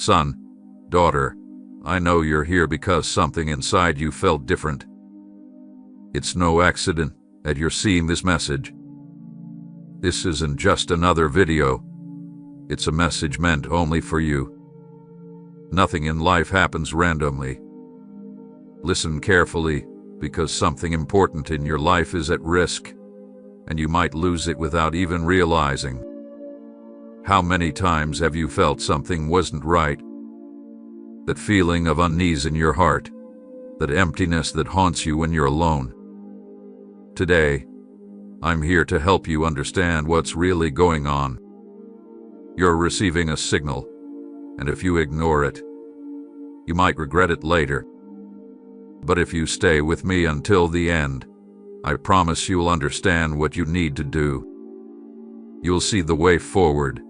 Son, daughter, I know you're here because something inside you felt different. It's no accident that you're seeing this message. This isn't just another video. It's a message meant only for you. Nothing in life happens randomly. Listen carefully, because something important in your life is at risk, and you might lose it without even realizing. How many times have you felt something wasn't right? That feeling of unease in your heart, that emptiness that haunts you when you're alone. Today, I'm here to help you understand what's really going on. You're receiving a signal, and if you ignore it, you might regret it later. But if you stay with me until the end, I promise you'll understand what you need to do. You'll see the way forward,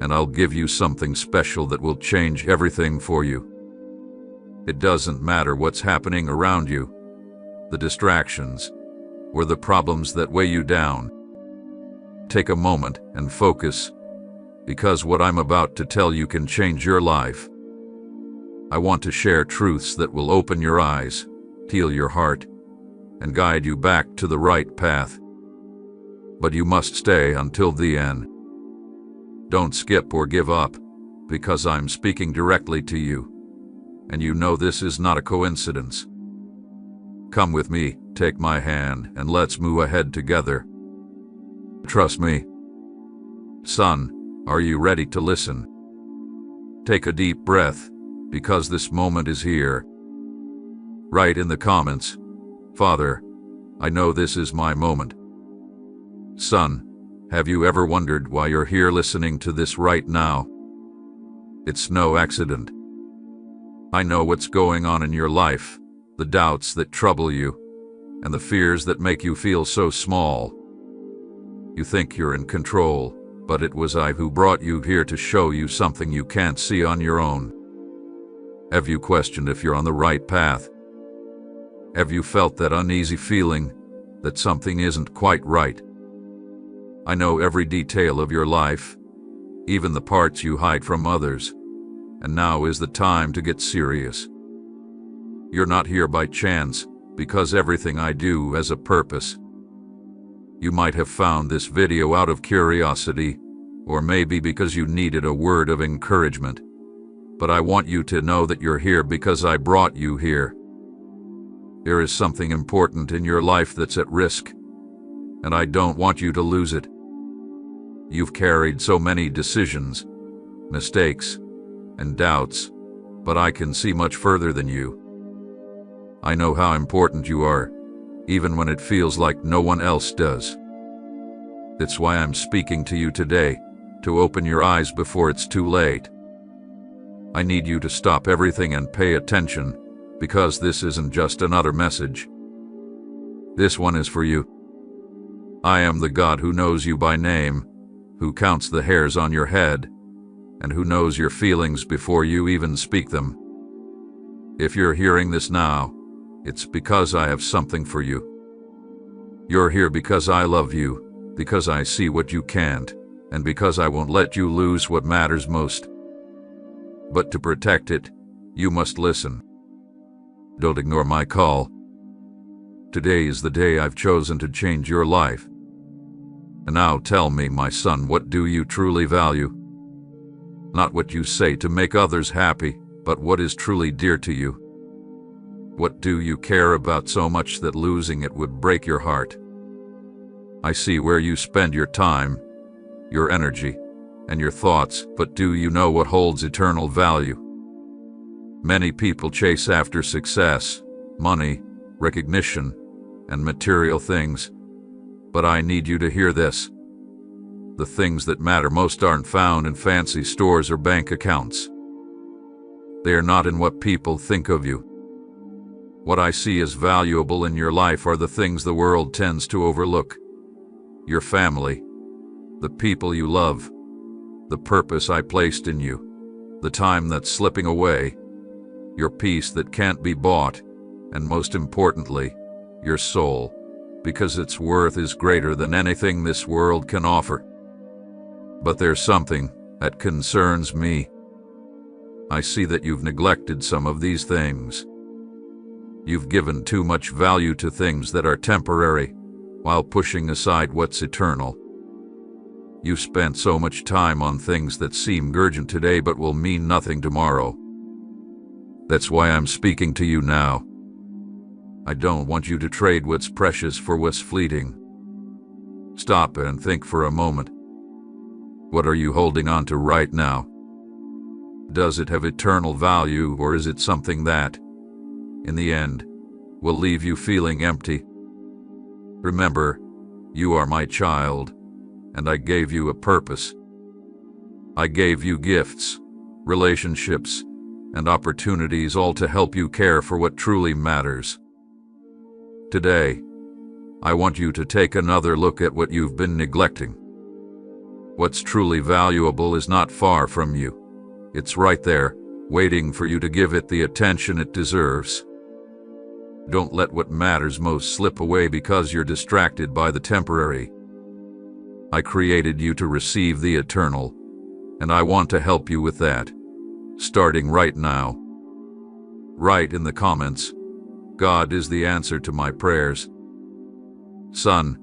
and I'll give you something special that will change everything for you. It doesn't matter what's happening around you, the distractions, or the problems that weigh you down. Take a moment and focus, because what I'm about to tell you can change your life. I want to share truths that will open your eyes, heal your heart, and guide you back to the right path. But you must stay until the end. Don't skip or give up, because I'm speaking directly to you, and you know this is not a coincidence. Come with me, take my hand, and let's move ahead together. Trust me. Son, are you ready to listen? Take a deep breath, because this moment is here. Write in the comments, Father, I know this is my moment. Son, have you ever wondered why you're here listening to this right now? It's no accident. I know what's going on in your life, the doubts that trouble you, and the fears that make you feel so small. You think you're in control, but it was I who brought you here to show you something you can't see on your own. Have you questioned if you're on the right path? Have you felt that uneasy feeling that something isn't quite right? I know every detail of your life, even the parts you hide from others, and now is the time to get serious. You're not here by chance, because everything I do has a purpose. You might have found this video out of curiosity, or maybe because you needed a word of encouragement. But I want you to know that you're here because I brought you here. There is something important in your life that's at risk, and I don't want you to lose it. You've carried so many decisions, mistakes, and doubts, but I can see much further than you. I know how important you are, even when it feels like no one else does. That's why I'm speaking to you today, to open your eyes before it's too late. I need you to stop everything and pay attention, because this isn't just another message. This one is for you. I am the God who knows you by name, who counts the hairs on your head, and who knows your feelings before you even speak them. If you're hearing this now, it's because I have something for you. You're here because I love you, because I see what you can't, and because I won't let you lose what matters most. But to protect it, you must listen. Don't ignore my call. Today is the day I've chosen to change your life. And now tell me, my son, what do you truly value? Not what you say to make others happy, but what is truly dear to you. What do you care about so much that losing it would break your heart? I see where you spend your time, your energy, and your thoughts, but do you know what holds eternal value? Many people chase after success, money, recognition, and material things, but I need you to hear this. The things that matter most aren't found in fancy stores or bank accounts. They are not in what people think of you. What I see as valuable in your life are the things the world tends to overlook. Your family, the people you love, the purpose I placed in you, the time that's slipping away, your peace that can't be bought, and most importantly, your soul, because its worth is greater than anything this world can offer. But there's something that concerns me. I see that you've neglected some of these things. You've given too much value to things that are temporary, while pushing aside what's eternal. You've spent so much time on things that seem urgent today but will mean nothing tomorrow. That's why I'm speaking to you now. I don't want you to trade what's precious for what's fleeting. Stop and think for a moment. What are you holding on to right now? Does it have eternal value, or is it something that, in the end, will leave you feeling empty? Remember, you are my child, and I gave you a purpose. I gave you gifts, relationships, and opportunities, all to help you care for what truly matters. Today, I want you to take another look at what you've been neglecting. What's truly valuable is not far from you. It's right there, waiting for you to give it the attention it deserves. Don't let what matters most slip away because you're distracted by the temporary. I created you to receive the eternal, and I want to help you with that, starting right now. Write in the comments, God is the answer to my prayers. Son,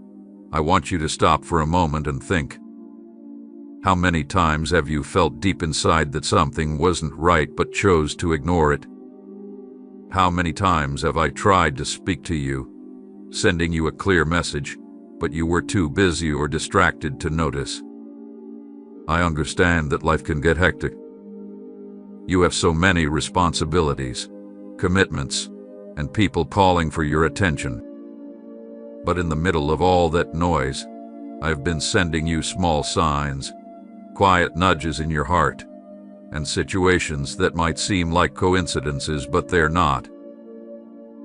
I want you to stop for a moment and think. How many times have you felt deep inside that something wasn't right but chose to ignore it? How many times have I tried to speak to you, sending you a clear message, but you were too busy or distracted to notice? I understand that life can get hectic. You have so many responsibilities, commitments, and people calling for your attention. But in the middle of all that noise, I've been sending you small signs, quiet nudges in your heart, and situations that might seem like coincidences, but they're not.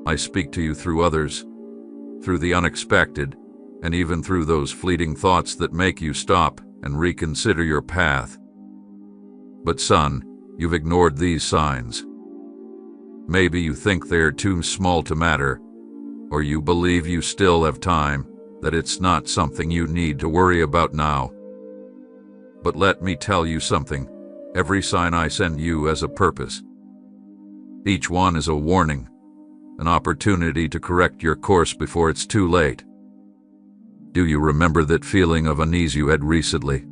I speak to you through others, through the unexpected, and even through those fleeting thoughts that make you stop and reconsider your path. But son, you've ignored these signs. Maybe you think they're too small to matter, or you believe you still have time, that it's not something you need to worry about now. But let me tell you something, every sign I send you has a purpose. Each one is a warning, an opportunity to correct your course before it's too late. Do you remember that feeling of unease you had recently?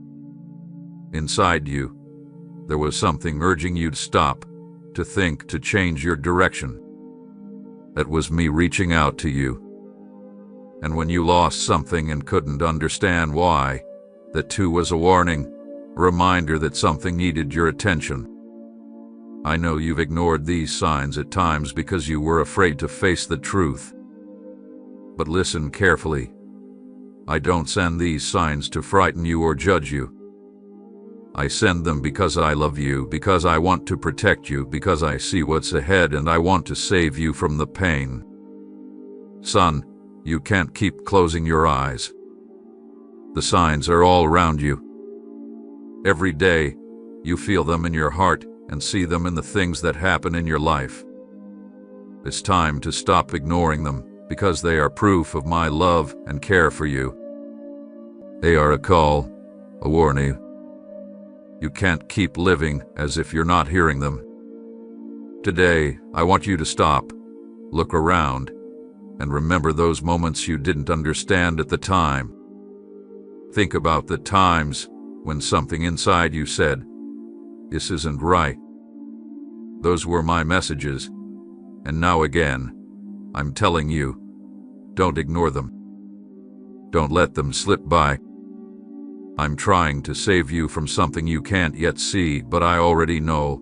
Inside you, there was something urging you to stop, to think, to change your direction. That was me reaching out to you. And when you lost something and couldn't understand why, that too was a warning, a reminder that something needed your attention. I know you've ignored these signs at times because you were afraid to face the truth. But listen carefully. I don't send these signs to frighten you or judge you. I send them because I love you, because I want to protect you, because I see what's ahead and I want to save you from the pain. Son, you can't keep closing your eyes. The signs are all around you. Every day, you feel them in your heart and see them in the things that happen in your life. It's time to stop ignoring them, because they are proof of my love and care for you. They are a call, a warning. You can't keep living as if you're not hearing them. Today, I want you to stop, look around, and remember those moments you didn't understand at the time. Think about the times when something inside you said, "This isn't right." Those were my messages, and now again, I'm telling you, don't ignore them. Don't let them slip by. I'm trying to save you from something you can't yet see, but I already know.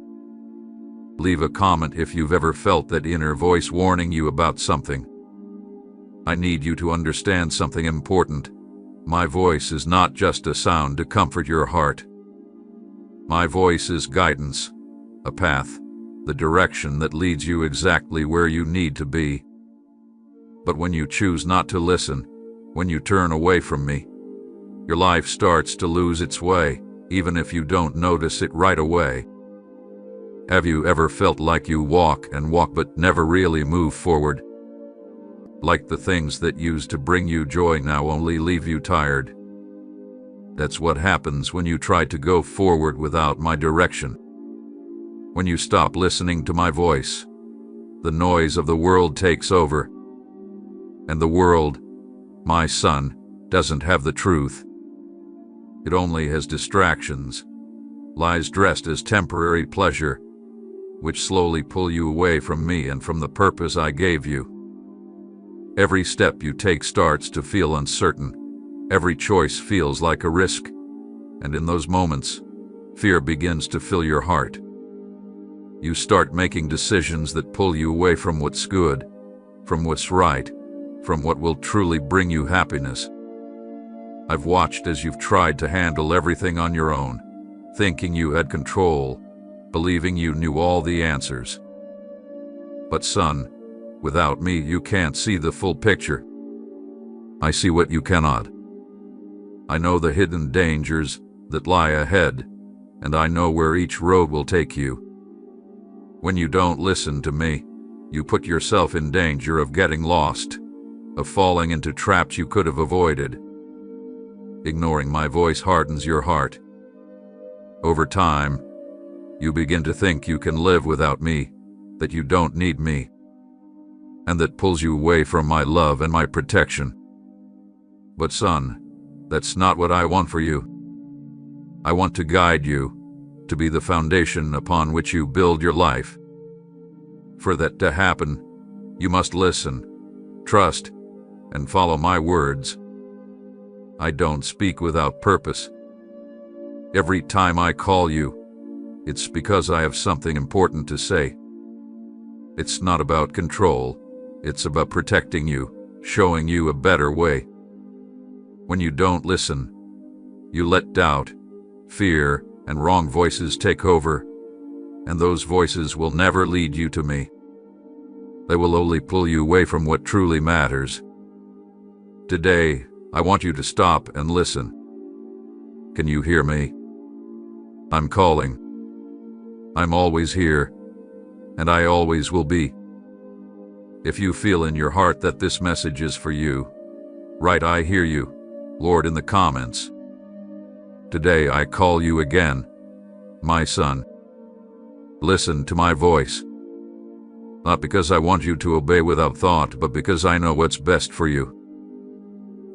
Leave a comment if you've ever felt that inner voice warning you about something. I need you to understand something important. My voice is not just a sound to comfort your heart. My voice is guidance, a path, the direction that leads you exactly where you need to be. But when you choose not to listen, when you turn away from me, your life starts to lose its way, even if you don't notice it right away. Have you ever felt like you walk and walk but never really move forward? Like the things that used to bring you joy now only leave you tired? That's what happens when you try to go forward without my direction. When you stop listening to my voice, the noise of the world takes over. And the world, my son, doesn't have the truth. It only has distractions, lies dressed as temporary pleasure, which slowly pull you away from me and from the purpose I gave you. Every step you take starts to feel uncertain. Every choice feels like a risk. And in those moments, fear begins to fill your heart. You start making decisions that pull you away from what's good, from what's right, from what will truly bring you happiness. I've watched as you've tried to handle everything on your own, thinking you had control, believing you knew all the answers. But son, without me you can't see the full picture. I see what you cannot. I know the hidden dangers that lie ahead, and I know where each road will take you. When you don't listen to me, you put yourself in danger of getting lost, of falling into traps you could have avoided. Ignoring my voice hardens your heart. Over time, you begin to think you can live without me, that you don't need me, and that pulls you away from my love and my protection. But son, that's not what I want for you. I want to guide you, to be the foundation upon which you build your life. For that to happen, you must listen, trust, and follow my words. I don't speak without purpose. Every time I call you, it's because I have something important to say. It's not about control, it's about protecting you, showing you a better way. When you don't listen, you let doubt, fear, and wrong voices take over, and those voices will never lead you to me. They will only pull you away from what truly matters. Today, I want you to stop and listen. Can you hear me? I'm calling. I'm always here, and I always will be. If you feel in your heart that this message is for you, write "I hear you, Lord" in the comments. Today I call you again, my son. Listen to my voice. Not because I want you to obey without thought, but because I know what's best for you.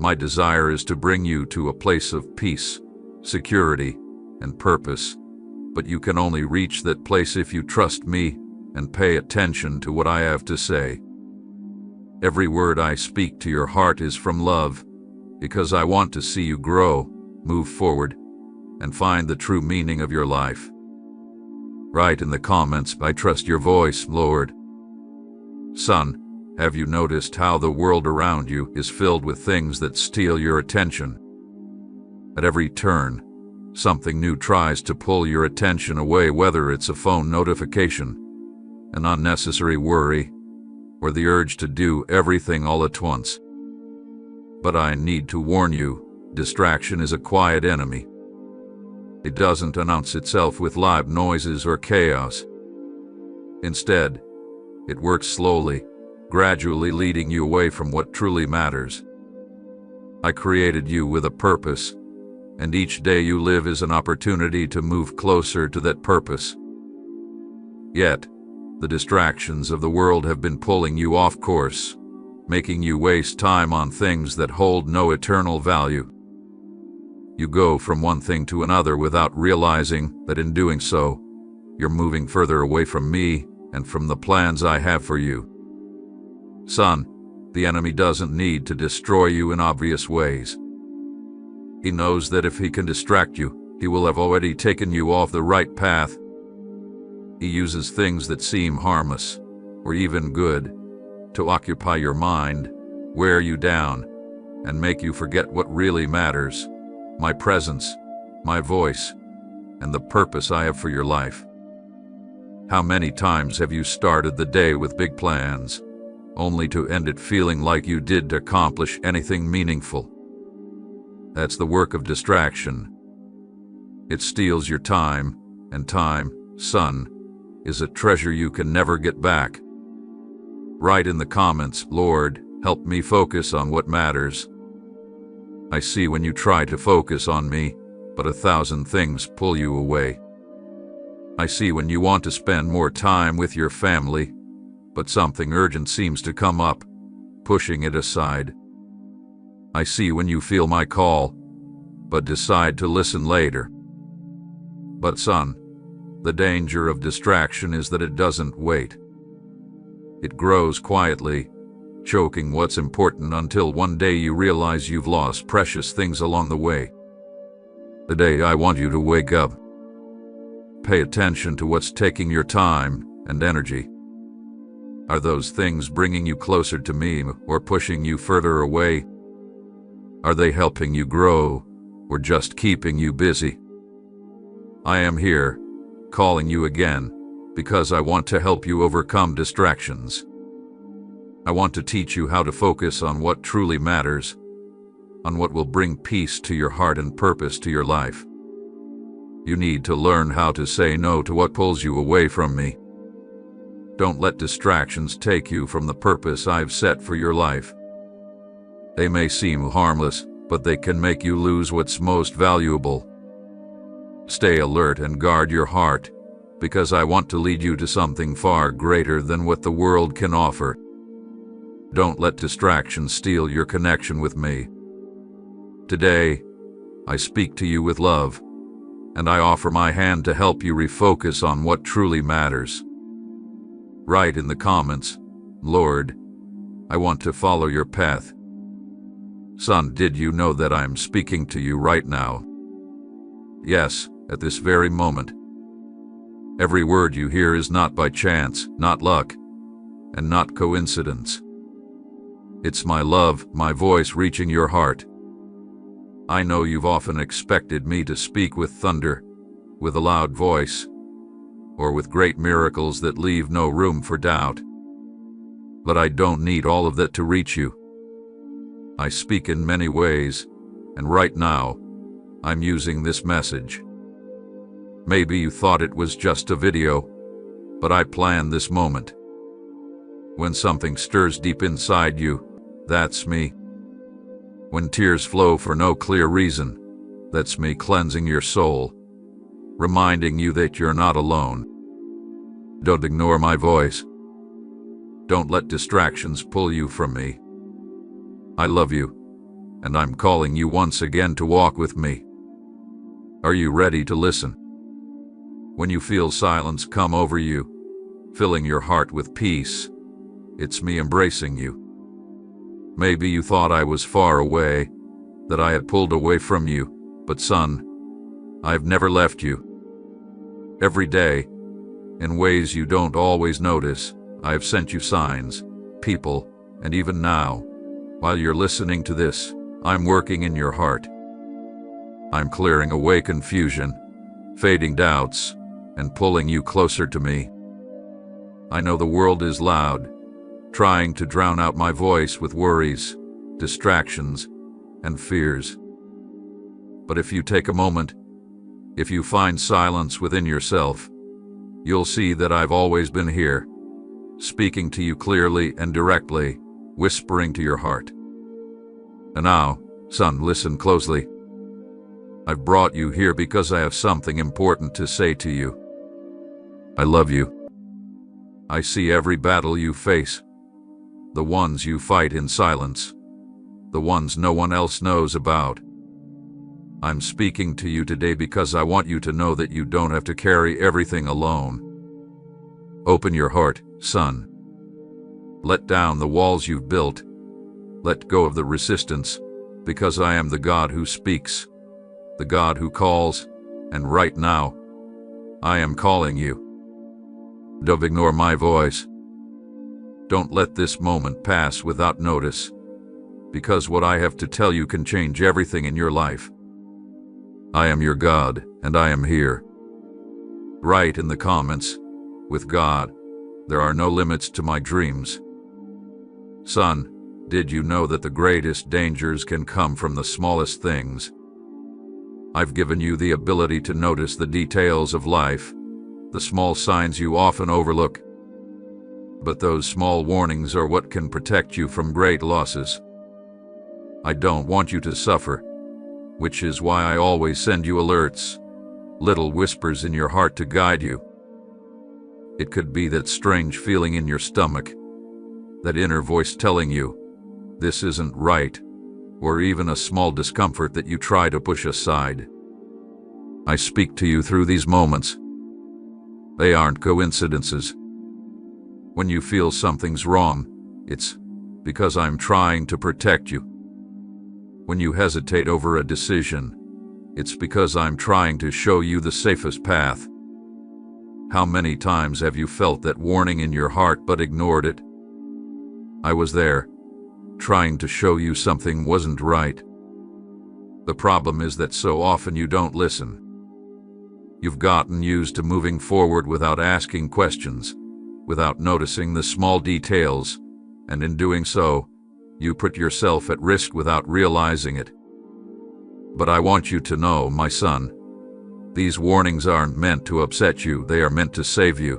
My desire is to bring you to a place of peace, security, and purpose, but you can only reach that place if you trust me and pay attention to what I have to say. Every word I speak to your heart is from love, because I want to see you grow, move forward, and find the true meaning of your life. Write in the comments, "I trust your voice, Lord." Son, have you noticed how the world around you is filled with things that steal your attention? At every turn, something new tries to pull your attention away, whether it's a phone notification, an unnecessary worry, or the urge to do everything all at once. But I need to warn you, distraction is a quiet enemy. It doesn't announce itself with loud noises or chaos. Instead, it works slowly, gradually leading you away from what truly matters. I created you with a purpose, and each day you live is an opportunity to move closer to that purpose. Yet, the distractions of the world have been pulling you off course, making you waste time on things that hold no eternal value. You go from one thing to another without realizing that in doing so, you're moving further away from me and from the plans I have for you. Son, the enemy doesn't need to destroy you in obvious ways. He knows that if he can distract you, he will have already taken you off the right path. He uses things that seem harmless, or even good, to occupy your mind, wear you down, and make you forget what really matters: my presence, my voice, and the purpose I have for your life. How many times have you started the day with big plans, only to end it feeling like you didn't accomplish anything meaningful? That's the work of distraction. It steals your time, and time, son, is a treasure you can never get back. Write in the comments, "Lord, help me focus on what matters." I see when you try to focus on me, but 1,000 things pull you away. I see when you want to spend more time with your family, but something urgent seems to come up, pushing it aside. I see when you feel my call, but decide to listen later. But son, the danger of distraction is that it doesn't wait. It grows quietly, choking what's important until one day you realize you've lost precious things along the way. Today I want you to wake up. Pay attention to what's taking your time and energy. Are those things bringing you closer to me or pushing you further away? Are they helping you grow or just keeping you busy? I am here, calling you again, because I want to help you overcome distractions. I want to teach you how to focus on what truly matters, on what will bring peace to your heart and purpose to your life. You need to learn how to say no to what pulls you away from me. Don't let distractions take you from the purpose I've set for your life. They may seem harmless, but they can make you lose what's most valuable. Stay alert and guard your heart, because I want to lead you to something far greater than what the world can offer. Don't let distractions steal your connection with me. Today, I speak to you with love, and I offer my hand to help you refocus on what truly matters. Write in the comments, Lord, I want to follow your path. Son, did you know that I'm speaking to you right now? Yes, at this very moment. Every word you hear is not by chance, not luck, and not coincidence. It's my love, my voice reaching your heart. I know you've often expected me to speak with thunder, with a loud voice, or with great miracles that leave no room for doubt. But I don't need all of that to reach you. I speak in many ways, and right now, I'm using this message. Maybe you thought it was just a video, but I planned this moment. When something stirs deep inside you, that's me. When tears flow for no clear reason, that's me cleansing your soul, reminding you that you're not alone. Don't ignore my voice. Don't let distractions pull you from me. I love you, and I'm calling you once again to walk with me. Are you ready to listen? When you feel silence come over you, filling your heart with peace, it's me embracing you. Maybe you thought I was far away, that I had pulled away from you, but son, I've never left you. Every day, in ways you don't always notice, I've sent you signs, people, and even now, while you're listening to this, I'm working in your heart. I'm clearing away confusion, fading doubts, and pulling you closer to me. I know the world is loud, trying to drown out my voice with worries, distractions, and fears. But if you take a moment, if you find silence within yourself, you'll see that I've always been here, speaking to you clearly and directly, whispering to your heart. And now, son, listen closely. I've brought you here because I have something important to say to you. I love you. I see every battle you face, the ones you fight in silence, the ones no one else knows about. I'm speaking to you today because I want you to know that you don't have to carry everything alone. Open your heart, son. Let down the walls you've built. Let go of the resistance, because I am the God who speaks, the God who calls, and right now, I am calling you. Don't ignore my voice. Don't let this moment pass without notice, because what I have to tell you can change everything in your life. I am your God, and I am here. Write in the comments, with God, there are no limits to my dreams. Son, did you know that the greatest dangers can come from the smallest things? I've given you the ability to notice the details of life, the small signs you often overlook. But those small warnings are what can protect you from great losses. I don't want you to suffer, which is why I always send you alerts, little whispers in your heart to guide you. It could be that strange feeling in your stomach, that inner voice telling you, this isn't right, or even a small discomfort that you try to push aside. I speak to you through these moments. They aren't coincidences. When you feel something's wrong, it's because I'm trying to protect you. When you hesitate over a decision, it's because I'm trying to show you the safest path. How many times have you felt that warning in your heart but ignored it? I was there, trying to show you something wasn't right. The problem is that so often you don't listen. You've gotten used to moving forward without asking questions, without noticing the small details, and in doing so, you put yourself at risk without realizing it. But I want you to know, my son, these warnings aren't meant to upset you, they are meant to save you.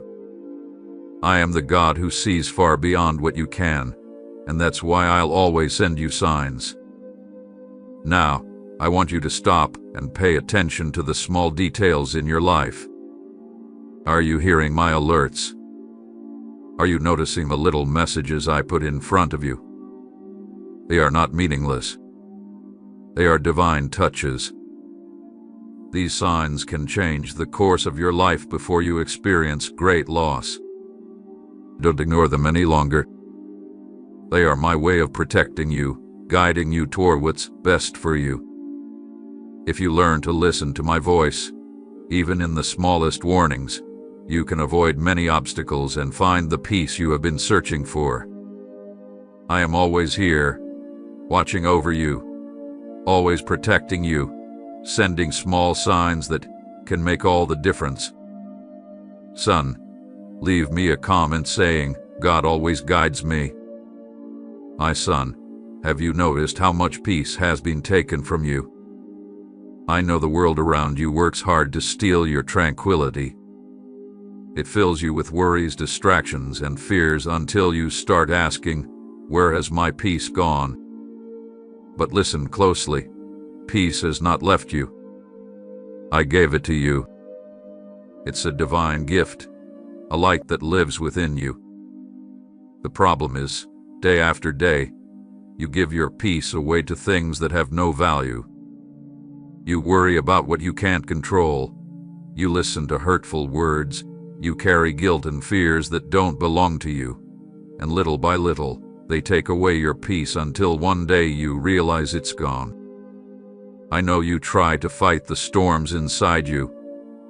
I am the God who sees far beyond what you can, and that's why I'll always send you signs. Now, I want you to stop and pay attention to the small details in your life. Are you hearing my alerts? Are you noticing the little messages I put in front of you? They are not meaningless. They are divine touches. These signs can change the course of your life before you experience great loss. Don't ignore them any longer. They are my way of protecting you, guiding you toward what's best for you. If you learn to listen to my voice, even in the smallest warnings, you can avoid many obstacles and find the peace you have been searching for. I am always here, watching over you, always protecting you, sending small signs that can make all the difference. Son, leave me a comment saying, God always guides me. My son, have you noticed how much peace has been taken from you? I know the world around you works hard to steal your tranquility. It fills you with worries, distractions, and fears until you start asking, where has my peace gone? But listen closely. Peace has not left you. I gave it to you. It's a divine gift, a light that lives within you. The problem is, day after day, you give your peace away to things that have no value. You worry about what you can't control. You listen to hurtful words. You carry guilt and fears that don't belong to you. And little by little, they take away your peace until one day you realize it's gone. I know you try to fight the storms inside you,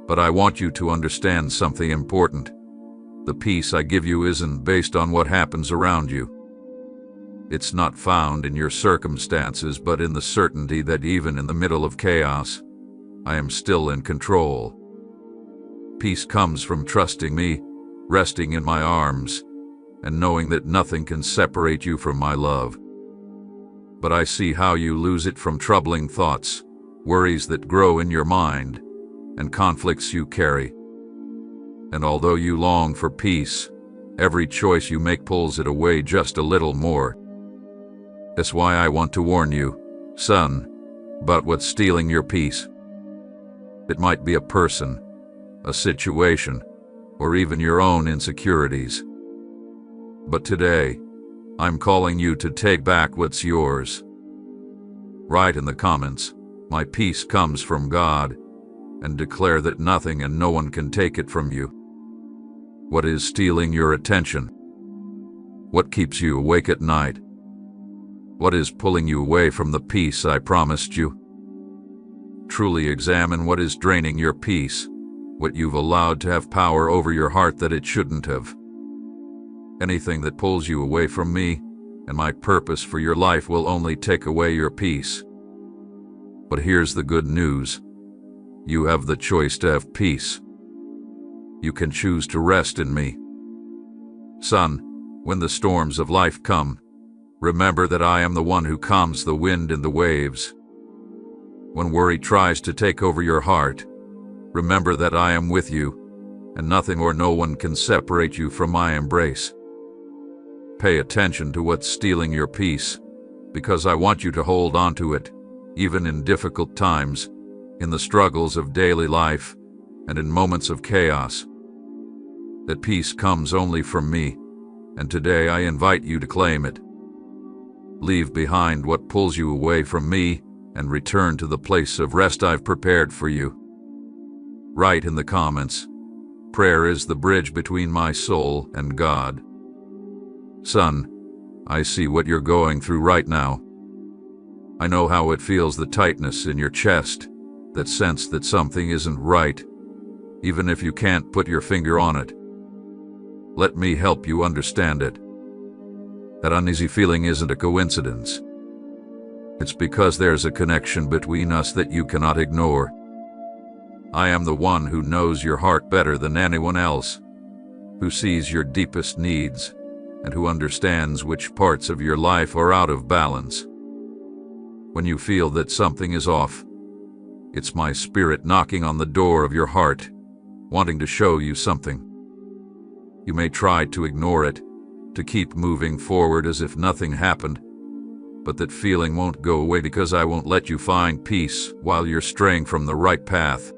but I want you to understand something important. The peace I give you isn't based on what happens around you. It's not found in your circumstances, but in the certainty that even in the middle of chaos, I am still in control. Peace comes from trusting me, resting in my arms, and knowing that nothing can separate you from my love. But I see how you lose it from troubling thoughts, worries that grow in your mind, and conflicts you carry. And although you long for peace, every choice you make pulls it away just a little more. That's why I want to warn you, son, about what's stealing your peace. It might be a person, a situation, or even your own insecurities. But today, I'm calling you to take back what's yours. Write in the comments, my peace comes from God, and declare that nothing and no one can take it from you. What is stealing your attention? What keeps you awake at night? What is pulling you away from the peace I promised you? Truly examine what is draining your peace, what you've allowed to have power over your heart that it shouldn't have. Anything that pulls you away from me and my purpose for your life will only take away your peace. But here's the good news. You have the choice to have peace. You can choose to rest in me. Son, when the storms of life come, remember that I am the one who calms the wind and the waves. When worry tries to take over your heart, remember that I am with you, and nothing or no one can separate you from my embrace. Pay attention to what's stealing your peace, because I want you to hold on to it, even in difficult times, in the struggles of daily life, and in moments of chaos. That peace comes only from me, and today I invite you to claim it. Leave behind what pulls you away from me and return to the place of rest I've prepared for you. Write in the comments, "Prayer is the bridge between my soul and God." Son, I see what you're going through right now. I know how it feels, the tightness in your chest, that sense that something isn't right, even if you can't put your finger on it. Let me help you understand it. That uneasy feeling isn't a coincidence. It's because there's a connection between us that you cannot ignore. I am the one who knows your heart better than anyone else, who sees your deepest needs, and who understands which parts of your life are out of balance. When you feel that something is off, it's my spirit knocking on the door of your heart, wanting to show you something. You may try to ignore it, to keep moving forward as if nothing happened, but that feeling won't go away because I won't let you find peace while you're straying from the right path.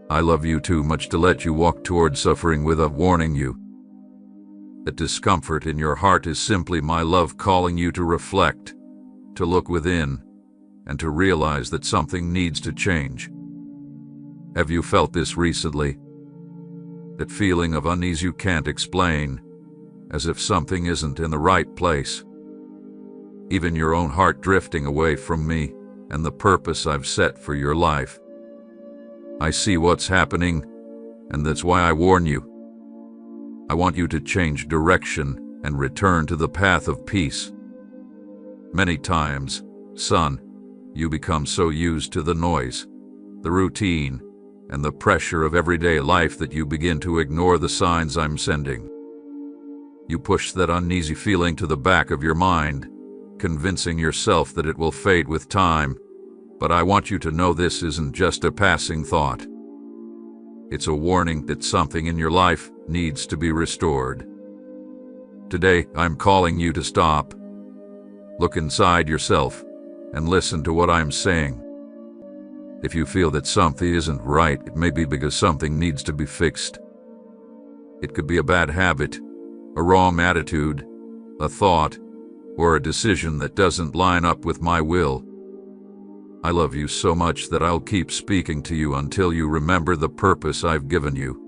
I love you too much to let you walk toward suffering without warning you. That discomfort in your heart is simply my love calling you to reflect, to look within, and to realize that something needs to change. Have you felt this recently? That feeling of unease you can't explain, as if something isn't in the right place. Even your own heart drifting away from me and the purpose I've set for your life. I see what's happening, and that's why I warn you. I want you to change direction and return to the path of peace. Many times, son, you become so used to the noise, the routine, and the pressure of everyday life that you begin to ignore the signs I'm sending. You push that uneasy feeling to the back of your mind, convincing yourself that it will fade with time, but I want you to know this isn't just a passing thought. It's a warning that something in your life needs to be restored. Today, I'm calling you to stop. Look inside yourself and listen to what I'm saying. If you feel that something isn't right, it may be because something needs to be fixed. It could be a bad habit, a wrong attitude, a thought, or a decision that doesn't line up with my will. I love you so much that I'll keep speaking to you until you remember the purpose I've given you.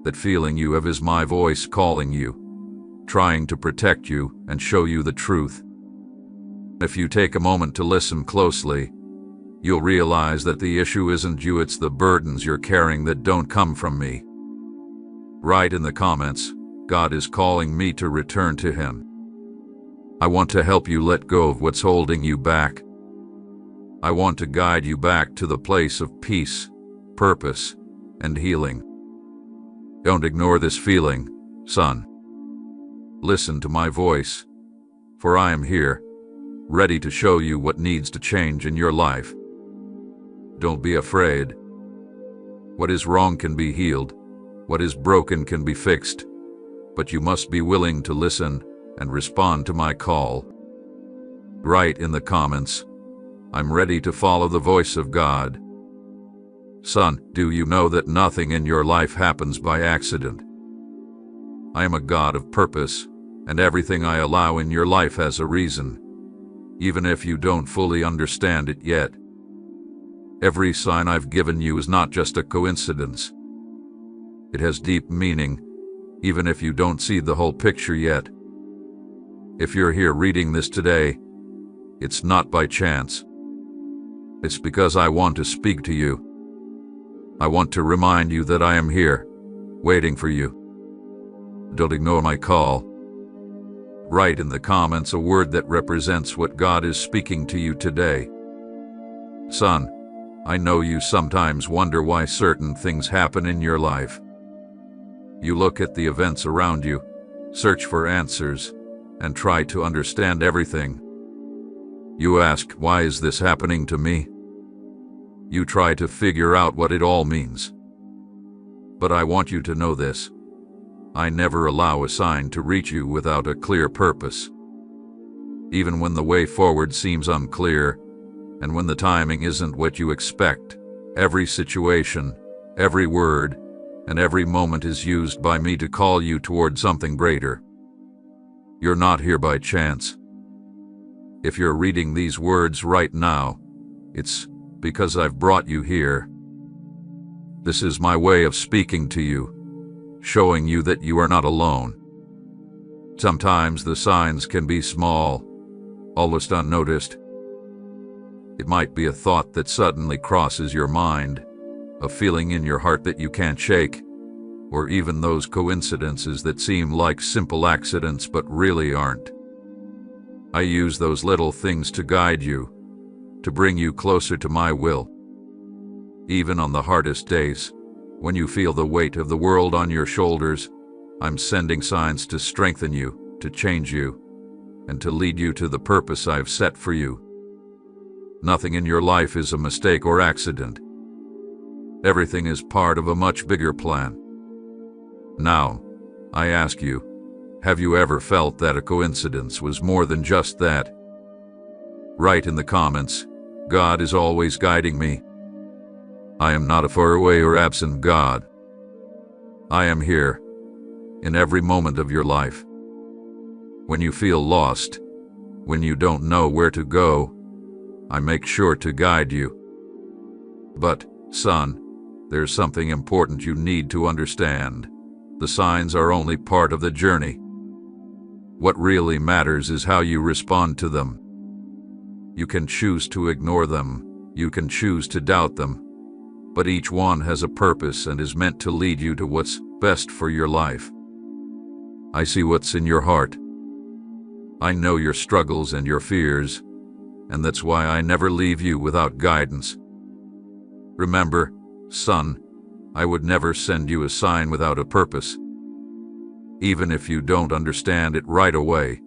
That feeling you have is my voice calling you, trying to protect you and show you the truth. If you take a moment to listen closely, you'll realize that the issue isn't you, it's the burdens you're carrying that don't come from me. Write in the comments, God is calling me to return to Him. I want to help you let go of what's holding you back. I want to guide you back to the place of peace, purpose, and healing. Don't ignore this feeling, son. Listen to my voice, for I am here, ready to show you what needs to change in your life. Don't be afraid. What is wrong can be healed. What is broken can be fixed. But you must be willing to listen and respond to my call. Write in the comments, I'm ready to follow the voice of God. Son, do you know that nothing in your life happens by accident? I am a God of purpose, and everything I allow in your life has a reason, even if you don't fully understand it yet. Every sign I've given you is not just a coincidence. It has deep meaning, even if you don't see the whole picture yet. If you're here reading this today, it's not by chance. It's because I want to speak to you. I want to remind you that I am here, waiting for you. Don't ignore my call. Write in the comments a word that represents what God is speaking to you today. Son, I know you sometimes wonder why certain things happen in your life. You look at the events around you, search for answers, and try to understand everything. You ask, why is this happening to me? You try to figure out what it all means. But I want you to know this. I never allow a sign to reach you without a clear purpose. Even when the way forward seems unclear, and when the timing isn't what you expect, every situation, Every word and every moment is used by me to call you toward something greater. You're not here by chance. If you're reading these words right now, it's because I've brought you here. This is my way of speaking to you, showing you that you are not alone. Sometimes the signs can be small, almost unnoticed. It might be a thought that suddenly crosses your mind, a feeling in your heart that you can't shake, or even those coincidences that seem like simple accidents but really aren't. I use those little things to guide you, to bring you closer to my will. Even on the hardest days, when you feel the weight of the world on your shoulders, I'm sending signs to strengthen you, to change you, and to lead you to the purpose I've set for you. Nothing in your life is a mistake or accident. Everything is part of a much bigger plan. Now, I ask you, have you ever felt that a coincidence was more than just that? Write in the comments, God is always guiding me. I am not a faraway or absent God. I am here, in every moment of your life. When you feel lost, when you don't know where to go, I make sure to guide you. But, son, there's something important you need to understand. The signs are only part of the journey. What really matters is how you respond to them. You can choose to ignore them, you can choose to doubt them, but each one has a purpose and is meant to lead you to what's best for your life. I see what's in your heart. I know your struggles and your fears, and that's why I never leave you without guidance. Remember, son, I would never send you a sign without a purpose. Even if you don't understand it right away,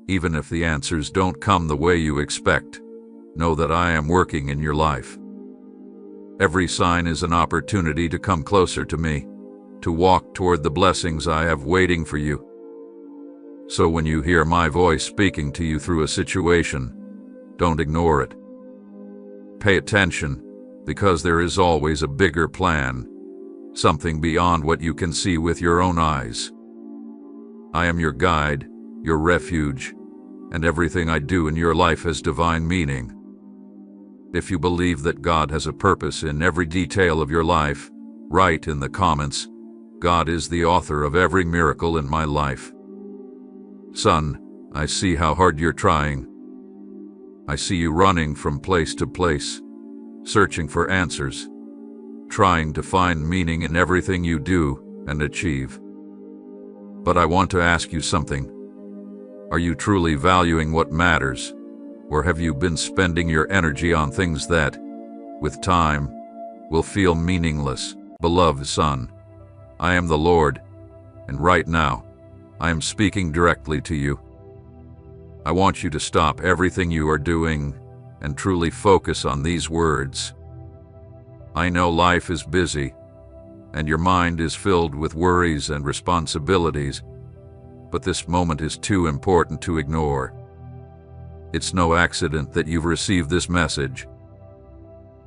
even if the answers don't come the way you expect, know that I am working in your life. Every sign is an opportunity to come closer to me, to walk toward the blessings I have waiting for you. So when you hear my voice speaking to you through a situation, don't ignore it. Pay attention, because there is always a bigger plan, something beyond what you can see with your own eyes. I am your guide, your refuge, and everything I do in your life has divine meaning. If you believe that God has a purpose in every detail of your life, write in the comments, God is the author of every miracle in my life. Son, I see how hard you're trying. I see you running from place to place, searching for answers, trying to find meaning in everything you do and achieve. But I want to ask you something. Are you truly valuing what matters, or have you been spending your energy on things that, with time, will feel meaningless? Beloved son, I am the Lord, and right now, I am speaking directly to you. I want you to stop everything you are doing and truly focus on these words. I know life is busy, and your mind is filled with worries and responsibilities, but this moment is too important to ignore. It's no accident that you've received this message.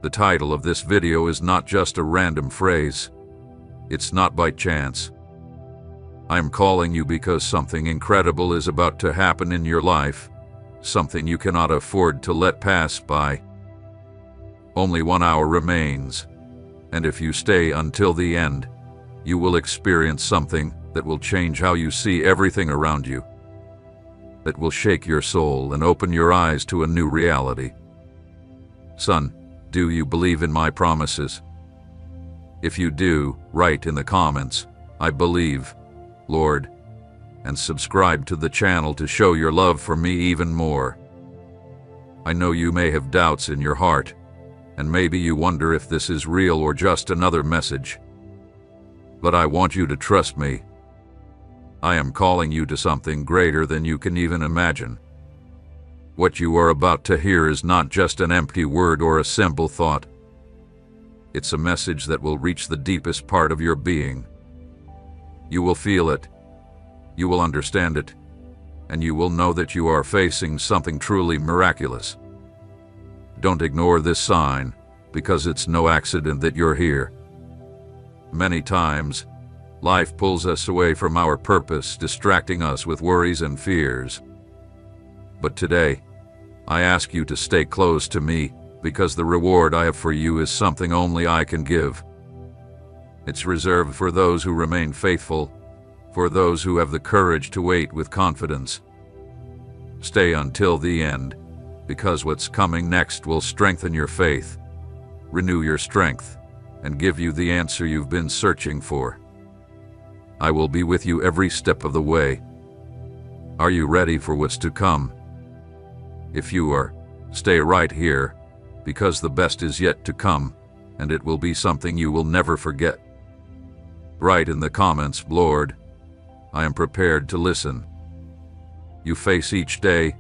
The title of this video is not just a random phrase. It's not by chance. I'm calling you because something incredible is about to happen in your life, something you cannot afford to let pass by. Only 1 hour remains, and if you stay until the end, you will experience something that will change how you see everything around you, that will shake your soul and open your eyes to a new reality. Son, do you believe in my promises? If you do, write in the comments, I believe, Lord, and subscribe to the channel to show your love for me even more. I know you may have doubts in your heart, and maybe you wonder if this is real or just another message. But I want you to trust me. I am calling you to something greater than you can even imagine. What you are about to hear is not just an empty word or a simple thought. It's a message that will reach the deepest part of your being. You will feel it, you will understand it, and you will know that you are facing something truly miraculous. Don't ignore this sign, because it's no accident that you're here. Many times, life pulls us away from our purpose, distracting us with worries and fears. But today, I ask you to stay close to me, because the reward I have for you is something only I can give. It's reserved for those who remain faithful, for those who have the courage to wait with confidence. Stay until the end, because what's coming next will strengthen your faith, renew your strength, and give you the answer you've been searching for. I will be with you every step of the way. Are you ready for what's to come? If you are, stay right here, because the best is yet to come, and it will be something you will never forget. Write in the comments, Lord, I am prepared to listen. You face each day,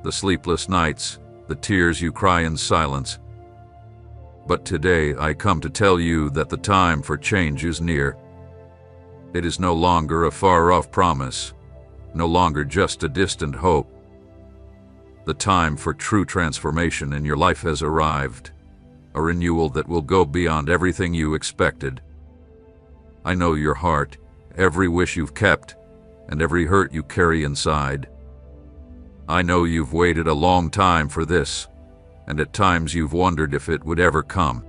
the sleepless nights, the tears you cry in silence. But today I come to tell you that the time for change is near. It is no longer a far-off promise, no longer just a distant hope. The time for true transformation in your life has arrived, a renewal that will go beyond everything you expected. I know your heart, every wish you've kept, and every hurt you carry inside. I know you've waited a long time for this, and at times you've wondered if it would ever come.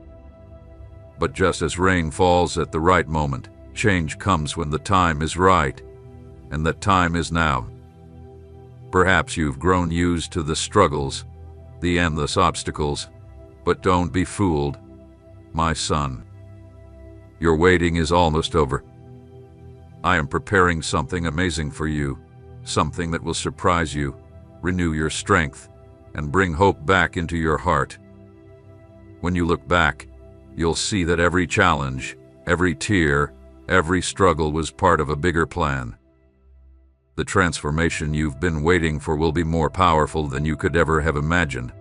But just as rain falls at the right moment, change comes when the time is right, and that time is now. Perhaps you've grown used to the struggles, the endless obstacles, but don't be fooled, my son. Your waiting is almost over. I am preparing something amazing for you, something that will surprise you, renew your strength, and bring hope back into your heart. When you look back, you'll see that every challenge, every tear, every struggle was part of a bigger plan. The transformation you've been waiting for will be more powerful than you could ever have imagined.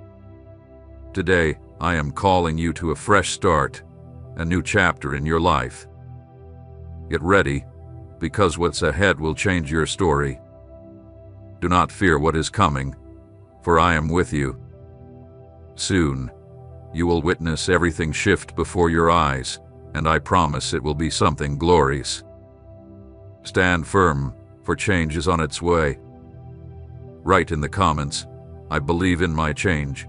Today, I am calling you to a fresh start, a new chapter in your life. Get ready, because what's ahead will change your story. Do not fear what is coming, for I am with you. Soon, you will witness everything shift before your eyes, and I promise it will be something glorious. Stand firm, for change is on its way. Write in the comments, I believe in my change.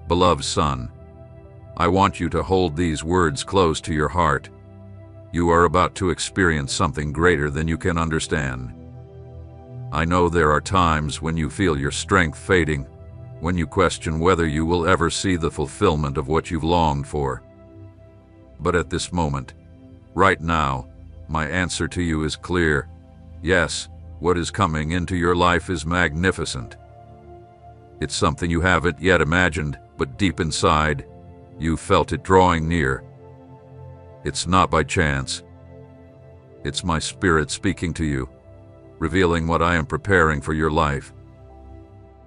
Beloved son, I want you to hold these words close to your heart. You are about to experience something greater than you can understand. I know there are times when you feel your strength fading, when you question whether you will ever see the fulfillment of what you've longed for. But at this moment, right now, my answer to you is clear. Yes, what is coming into your life is magnificent. It's something you haven't yet imagined, but deep inside, you felt it drawing near. It's not by chance. It's my Spirit speaking to you, revealing what I am preparing for your life.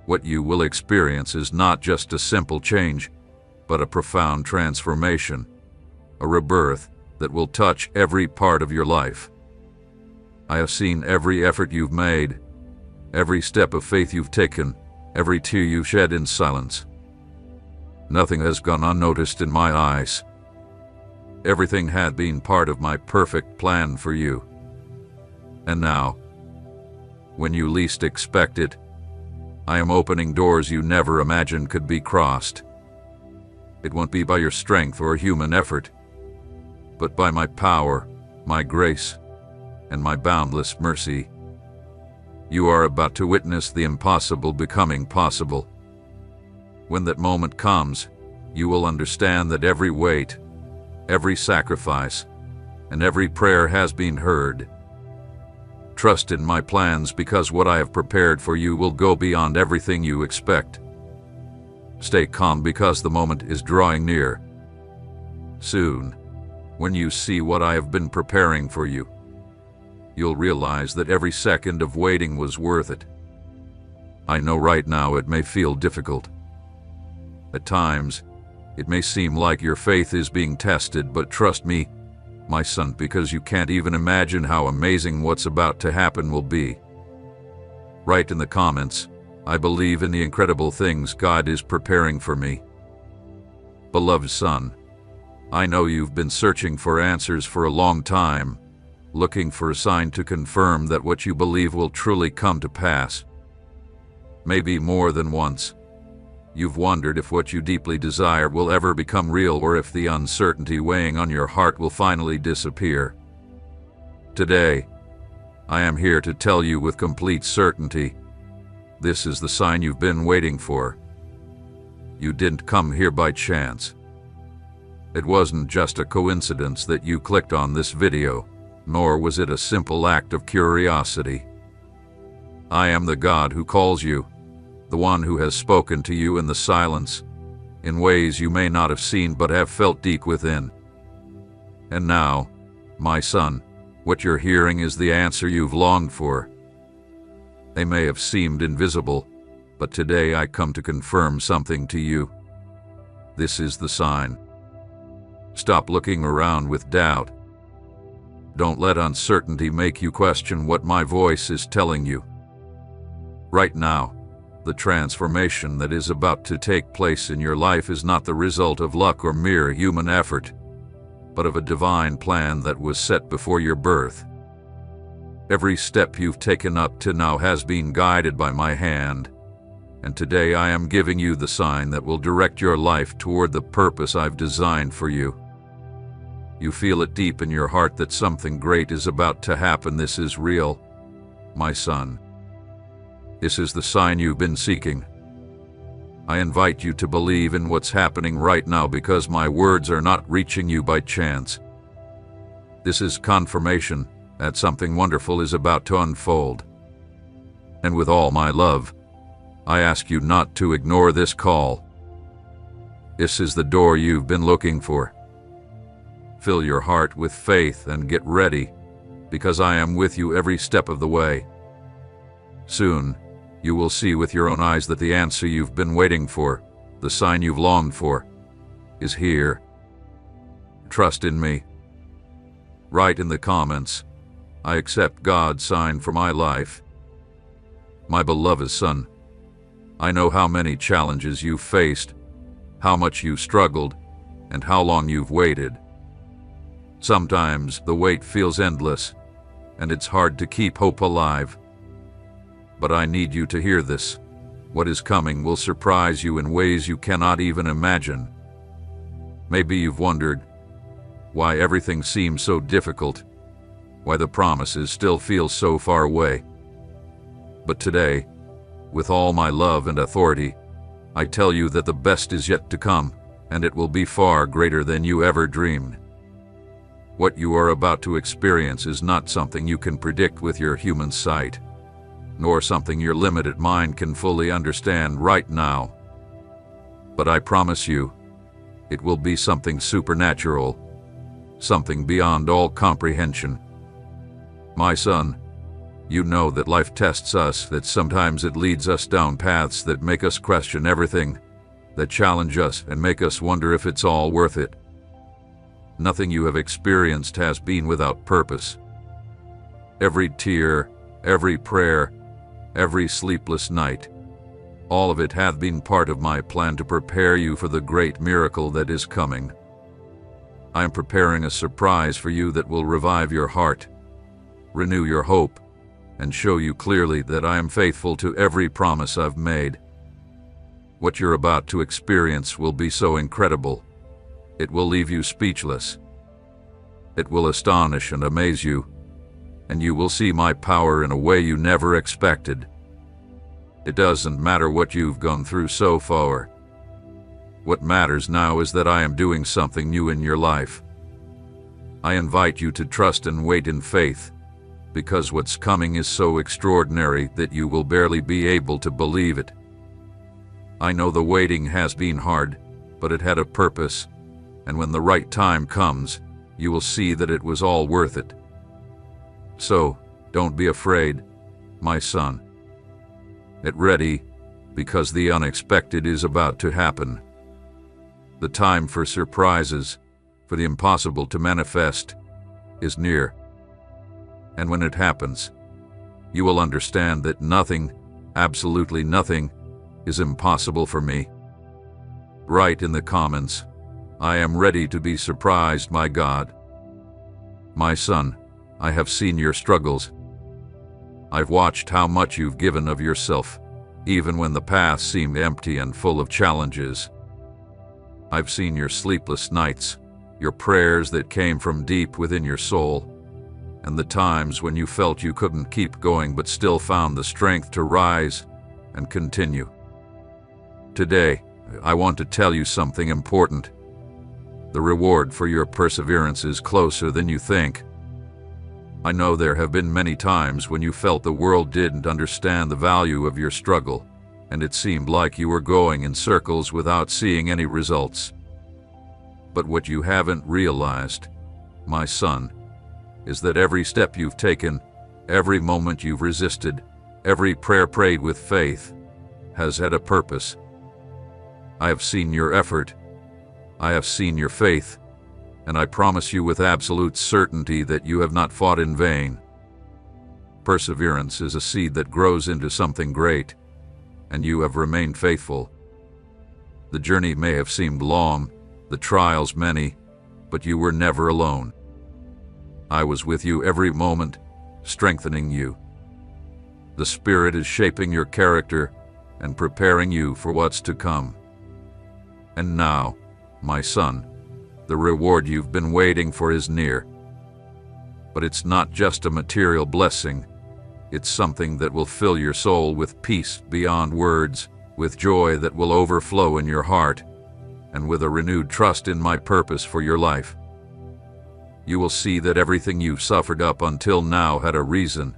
What you will experience is not just a simple change, but a profound transformation, a rebirth that will touch every part of your life. I have seen every effort you've made, every step of faith you've taken, every tear you've shed in silence. Nothing has gone unnoticed in my eyes. Everything had been part of my perfect plan for you. And now, when you least expect it, I am opening doors you never imagined could be crossed. It won't be by your strength or human effort, but by my power, my grace, and my boundless mercy. You are about to witness the impossible becoming possible. When that moment comes, you will understand that every wait, every sacrifice, and every prayer has been heard. Trust in my plans, because what I have prepared for you will go beyond everything you expect. Stay calm, because the moment is drawing near. Soon, when you see what I have been preparing for you, you'll realize that every second of waiting was worth it. I know right now it may feel difficult. At times, it may seem like your faith is being tested, but trust me, my son, because you can't even imagine how amazing what's about to happen will be. Write in the comments, I believe in the incredible things God is preparing for me. Beloved son, I know you've been searching for answers for a long time, looking for a sign to confirm that what you believe will truly come to pass. Maybe more than once. You've wondered if what you deeply desire will ever become real, or if the uncertainty weighing on your heart will finally disappear. Today, I am here to tell you with complete certainty, this is the sign you've been waiting for. You didn't come here by chance. It wasn't just a coincidence that you clicked on this video, nor was it a simple act of curiosity. I am the God who calls you, the one who has spoken to you in the silence, in ways you may not have seen but have felt deep within. And now, my son, what you're hearing is the answer you've longed for. They may have seemed invisible, but today I come to confirm something to you. This is the sign. Stop looking around with doubt. Don't let uncertainty make you question what my voice is telling you. Right now, the transformation that is about to take place in your life is not the result of luck or mere human effort, but of a divine plan that was set before your birth. Every step you've taken up to now has been guided by my hand, and today I am giving you the sign that will direct your life toward the purpose I've designed for you. You feel it deep in your heart that something great is about to happen. This is real, my son. This is the sign you've been seeking. I invite you to believe in what's happening right now, because my words are not reaching you by chance. This is confirmation that something wonderful is about to unfold. And with all my love, I ask you not to ignore this call. This is the door you've been looking for. Fill your heart with faith and get ready, because I am with you every step of the way. Soon, you will see with your own eyes that the answer you've been waiting for, the sign you've longed for, is here. Trust in me. Write in the comments, I accept God's sign for my life. My beloved son, I know how many challenges you've faced, how much you've struggled, and how long you've waited. Sometimes the wait feels endless, and it's hard to keep hope alive. But I need you to hear this. What is coming will surprise you in ways you cannot even imagine. Maybe you've wondered why everything seems so difficult, why the promises still feel so far away. But today, with all my love and authority, I tell you that the best is yet to come, and it will be far greater than you ever dreamed. What you are about to experience is not something you can predict with your human sight, nor something your limited mind can fully understand right now. But I promise you, it will be something supernatural, something beyond all comprehension. My son, you know that life tests us, that sometimes it leads us down paths that make us question everything, that challenge us and make us wonder if it's all worth it. Nothing you have experienced has been without purpose. Every tear, every prayer, every sleepless night, all of it hath been part of my plan to prepare you for the great miracle that is coming. I am preparing a surprise for you that will revive your heart, renew your hope, and show you clearly that I am faithful to every promise I've made. What you're about to experience will be so incredible, it will leave you speechless. It will astonish and amaze you, and you will see my power in a way you never expected. It doesn't matter what you've gone through so far. What matters now is that I am doing something new in your life. I invite you to trust and wait in faith, because what's coming is so extraordinary that you will barely be able to believe it. I know the waiting has been hard, but it had a purpose, and when the right time comes, you will see that it was all worth it. So, don't be afraid, my son. Get ready, because the unexpected is about to happen. The time for surprises, for the impossible to manifest, is near. And when it happens, you will understand that nothing, absolutely nothing, is impossible for me. Write in the comments, I am ready to be surprised, my God. My son, I have seen your struggles. I've watched how much you've given of yourself, even when the path seemed empty and full of challenges. I've seen your sleepless nights, your prayers that came from deep within your soul, and the times when you felt you couldn't keep going but still found the strength to rise and continue. Today, I want to tell you something important. The reward for your perseverance is closer than you think. I know there have been many times when you felt the world didn't understand the value of your struggle, and it seemed like you were going in circles without seeing any results. But what you haven't realized, my son, is that every step you've taken, every moment you've resisted, every prayer prayed with faith, has had a purpose. I have seen your effort. I have seen your faith, and I promise you with absolute certainty that you have not fought in vain. Perseverance is a seed that grows into something great, and you have remained faithful. The journey may have seemed long, the trials many, but you were never alone. I was with you every moment, strengthening you. The Spirit is shaping your character and preparing you for what's to come. And now, my son, the reward you've been waiting for is near. But it's not just a material blessing. It's something that will fill your soul with peace beyond words, with joy that will overflow in your heart, and with a renewed trust in my purpose for your life. You will see that everything you've suffered up until now had a reason,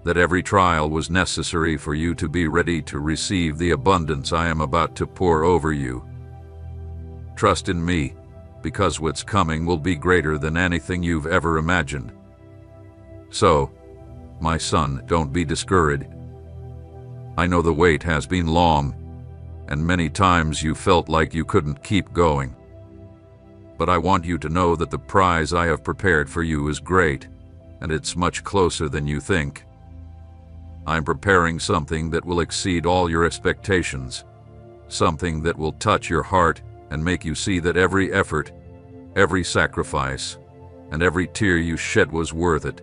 that every trial was necessary for you to be ready to receive the abundance I am about to pour over you. Trust in me, because what's coming will be greater than anything you've ever imagined. So, my son, don't be discouraged. I know the wait has been long, and many times you felt like you couldn't keep going. But I want you to know that the prize I have prepared for you is great, and it's much closer than you think. I'm preparing something that will exceed all your expectations, something that will touch your heart and make you see that every effort, every sacrifice, and every tear you shed was worth it.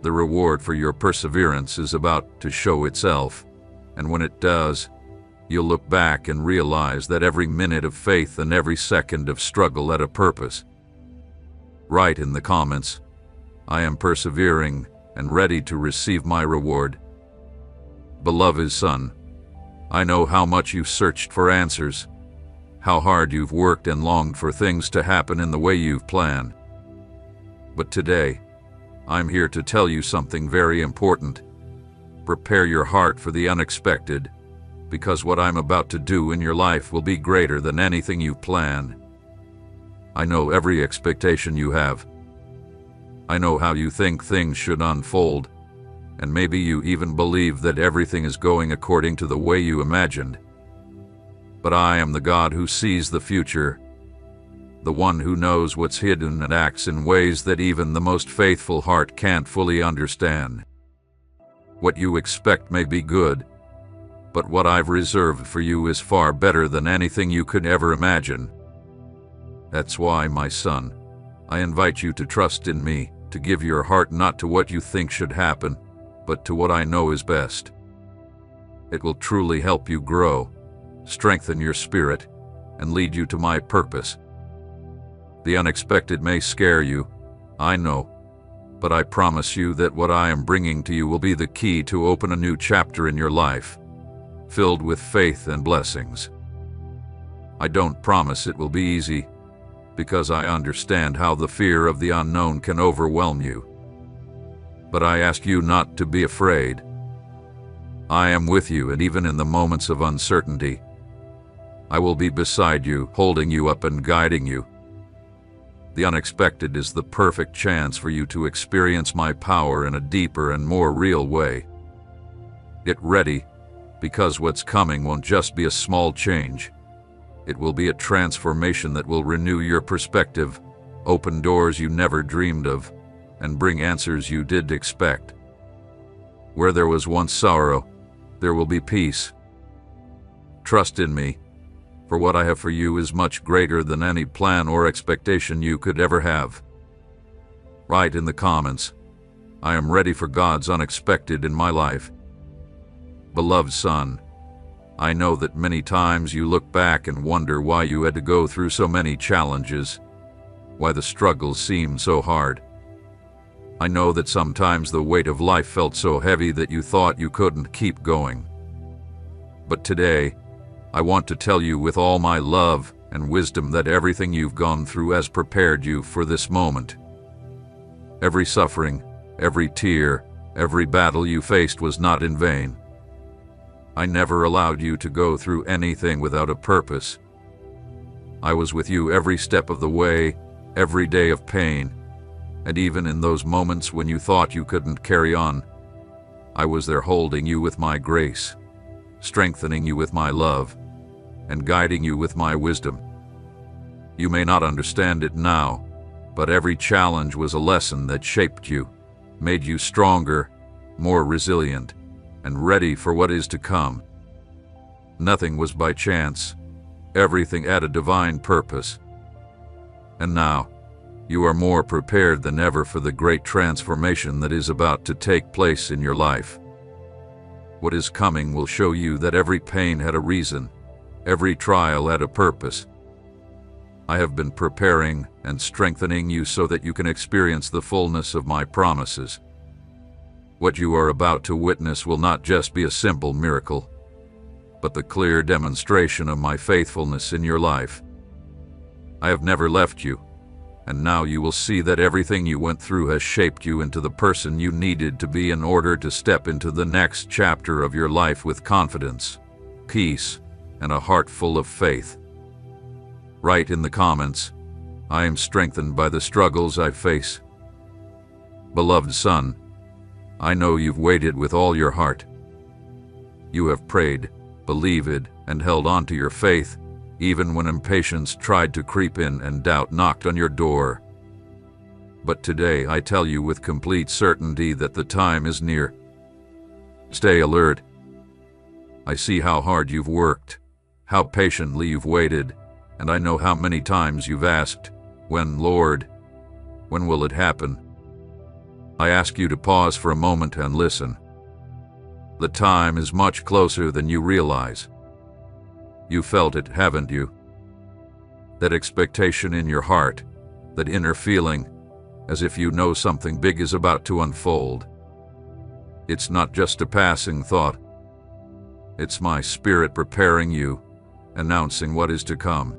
The reward for your perseverance is about to show itself, and when it does, you'll look back and realize that every minute of faith and every second of struggle had a purpose. Write in the comments, I am persevering and ready to receive my reward. Beloved son, I know how much you've searched for answers, how hard you've worked and longed for things to happen in the way you've planned. But today, I'm here to tell you something very important. Prepare your heart for the unexpected, because what I'm about to do in your life will be greater than anything you plan. I know every expectation you have. I know how you think things should unfold, and maybe you even believe that everything is going according to the way you imagined. But I am the God who sees the future, the one who knows what's hidden and acts in ways that even the most faithful heart can't fully understand. What you expect may be good, but what I've reserved for you is far better than anything you could ever imagine. That's why, my son, I invite you to trust in me, to give your heart not to what you think should happen, but to what I know is best. It will truly help you grow, strengthen your spirit, and lead you to my purpose. The unexpected may scare you, I know, but I promise you that what I am bringing to you will be the key to open a new chapter in your life, filled with faith and blessings. I don't promise it will be easy, because I understand how the fear of the unknown can overwhelm you. But I ask you not to be afraid. I am with you, and even in the moments of uncertainty, I will be beside you, holding you up and guiding you. The unexpected is the perfect chance for you to experience my power in a deeper and more real way. Get ready, because what's coming won't just be a small change. It will be a transformation that will renew your perspective, open doors you never dreamed of, and bring answers you didn't expect. Where there was once sorrow, there will be peace. Trust in me, for what I have for you is much greater than any plan or expectation you could ever have. Write in the comments, I am ready for God's unexpected in my life. Beloved son, I know that many times you look back and wonder why you had to go through so many challenges, why the struggles seemed so hard. I know that sometimes the weight of life felt so heavy that you thought you couldn't keep going. But today, I want to tell you with all my love and wisdom that everything you've gone through has prepared you for this moment. Every suffering, every tear, every battle you faced was not in vain. I never allowed you to go through anything without a purpose. I was with you every step of the way, every day of pain, and even in those moments when you thought you couldn't carry on, I was there holding you with my grace, strengthening you with my love, and guiding you with my wisdom. You may not understand it now, but every challenge was a lesson that shaped you, made you stronger, more resilient, and ready for what is to come. Nothing was by chance. Everything had a divine purpose. And now, you are more prepared than ever for the great transformation that is about to take place in your life. What is coming will show you that every pain had a reason, every trial had a purpose. I have been preparing and strengthening you so that you can experience the fullness of my promises. What you are about to witness will not just be a simple miracle, but the clear demonstration of my faithfulness in your life. I have never left you, and now you will see that everything you went through has shaped you into the person you needed to be in order to step into the next chapter of your life with confidence, peace, and a heart full of faith. Write in the comments, I am strengthened by the struggles I face. Beloved son, I know you've waited with all your heart. You have prayed, believed, and held on to your faith, even when impatience tried to creep in and doubt knocked on your door. But today I tell you with complete certainty that the time is near. Stay alert. I see how hard you've worked, how patiently you've waited, and I know how many times you've asked, when, Lord? When will it happen? I ask you to pause for a moment and listen. The time is much closer than you realize. You felt it, haven't you? That expectation in your heart, that inner feeling, as if you know something big is about to unfold. It's not just a passing thought. It's my spirit preparing you, announcing what is to come.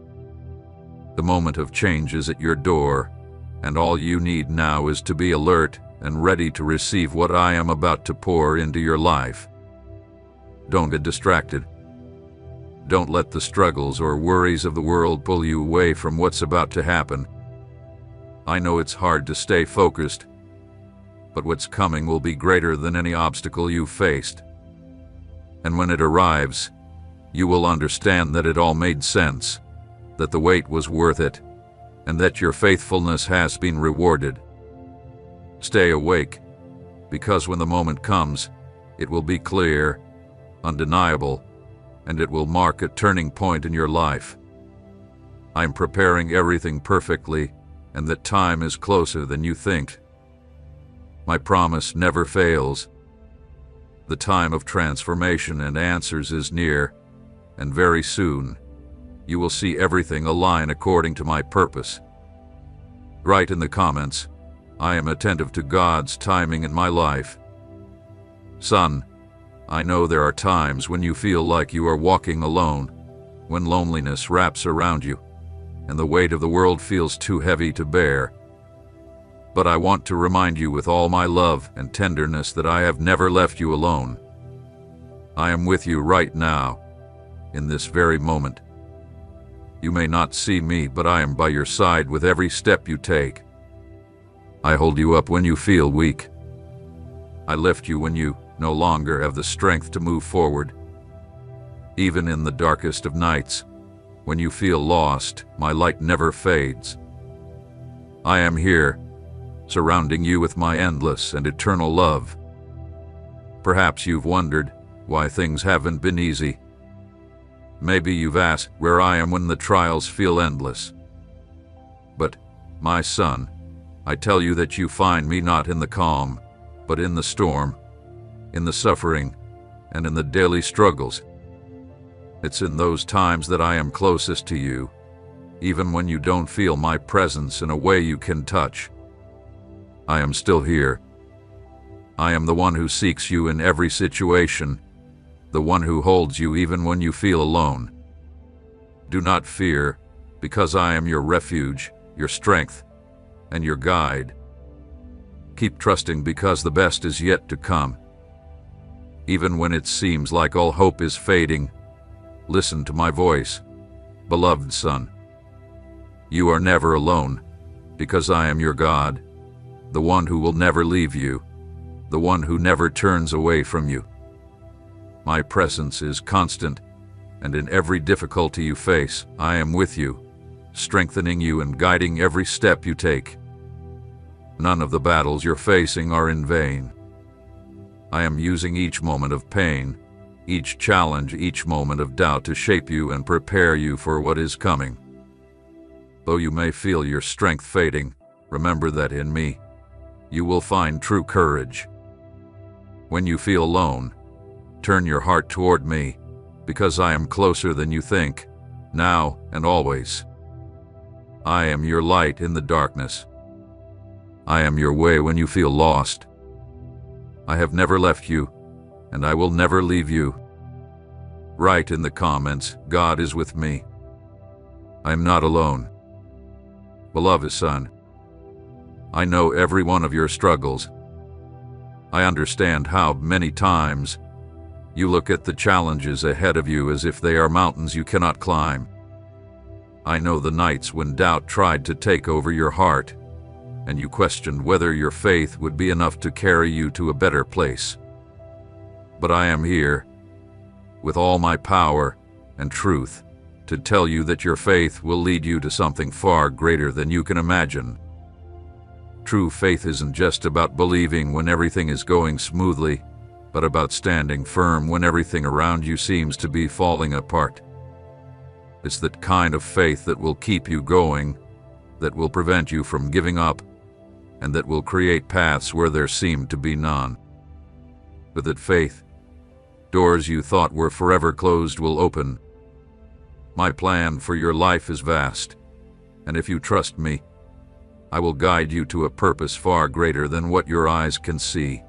The moment of change is at your door, and all you need now is to be alert and ready to receive what I am about to pour into your life. Don't get distracted. Don't let the struggles or worries of the world pull you away from what's about to happen. I know it's hard to stay focused, but what's coming will be greater than any obstacle you've faced. And when it arrives, you will understand that it all made sense, that the wait was worth it, and that your faithfulness has been rewarded. Stay awake, because when the moment comes, it will be clear, undeniable, and it will mark a turning point in your life. I'm preparing everything perfectly, and that time is closer than you think. My promise never fails. The time of transformation and answers is near, and very soon, you will see everything align according to my purpose. Write in the comments, I am attentive to God's timing in my life. Son, I know there are times when you feel like you are walking alone, when loneliness wraps around you, and the weight of the world feels too heavy to bear. But I want to remind you with all my love and tenderness that I have never left you alone. I am with you right now, in this very moment. You may not see me, but I am by your side with every step you take. I hold you up when you feel weak. I lift you when you no longer have the strength to move forward. Even in the darkest of nights, when you feel lost, my light never fades. I am here, surrounding you with my endless and eternal love. Perhaps you've wondered why things haven't been easy. Maybe you've asked where I am when the trials feel endless. But, my son, I tell you that you find me not in the calm, but in the storm, in the suffering, and in the daily struggles. It's in those times that I am closest to you, even when you don't feel my presence in a way you can touch. I am still here. I am the one who seeks you in every situation, the one who holds you even when you feel alone. Do not fear, because I am your refuge, your strength, and your guide. Keep trusting because the best is yet to come. Even when it seems like all hope is fading, listen to my voice, beloved son. You are never alone, because I am your God, the one who will never leave you, the one who never turns away from you. My presence is constant, and in every difficulty you face, I am with you, strengthening you and guiding every step you take. None of the battles you're facing are in vain. I am using each moment of pain, each challenge, each moment of doubt to shape you and prepare you for what is coming. Though you may feel your strength fading, remember that in me, you will find true courage. When you feel alone, turn your heart toward me, because I am closer than you think, now and always. I am your light in the darkness. I am your way when you feel lost. I have never left you, and I will never leave you. Write in the comments, God is with me. I am not alone. Beloved son, I know every one of your struggles. I understand how many times you look at the challenges ahead of you as if they are mountains you cannot climb. I know the nights when doubt tried to take over your heart, and you questioned whether your faith would be enough to carry you to a better place. But I am here, with all my power and truth, to tell you that your faith will lead you to something far greater than you can imagine. True faith isn't just about believing when everything is going smoothly, but about standing firm when everything around you seems to be falling apart. It's that kind of faith that will keep you going, that will prevent you from giving up, and that will create paths where there seemed to be none. With that faith, doors you thought were forever closed will open. My plan for your life is vast, and if you trust me, I will guide you to a purpose far greater than what your eyes can see.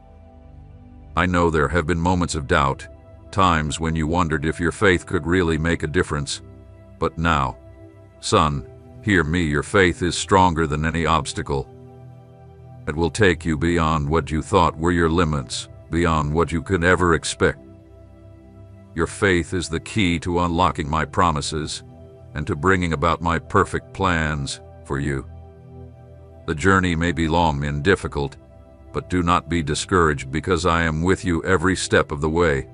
I know there have been moments of doubt, times when you wondered if your faith could really make a difference. But now, son, hear me, your faith is stronger than any obstacle. It will take you beyond what you thought were your limits, beyond what you could ever expect. Your faith is the key to unlocking my promises and to bringing about my perfect plans for you. The journey may be long and difficult, but do not be discouraged because I am with you every step of the way.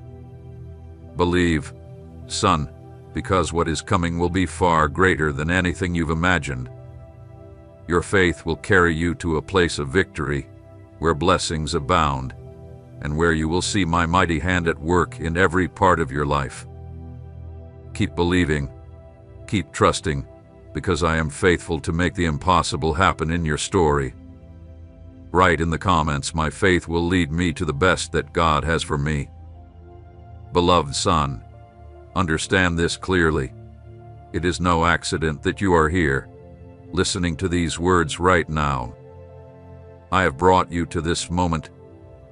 Believe, son, because what is coming will be far greater than anything you've imagined. Your faith will carry you to a place of victory, where blessings abound, and where you will see my mighty hand at work in every part of your life. Keep believing, keep trusting, because I am faithful to make the impossible happen in your story. Write in the comments, my faith will lead me to the best that God has for me. Beloved son, understand this clearly. It is no accident that you are here, listening to these words right now. I have brought you to this moment,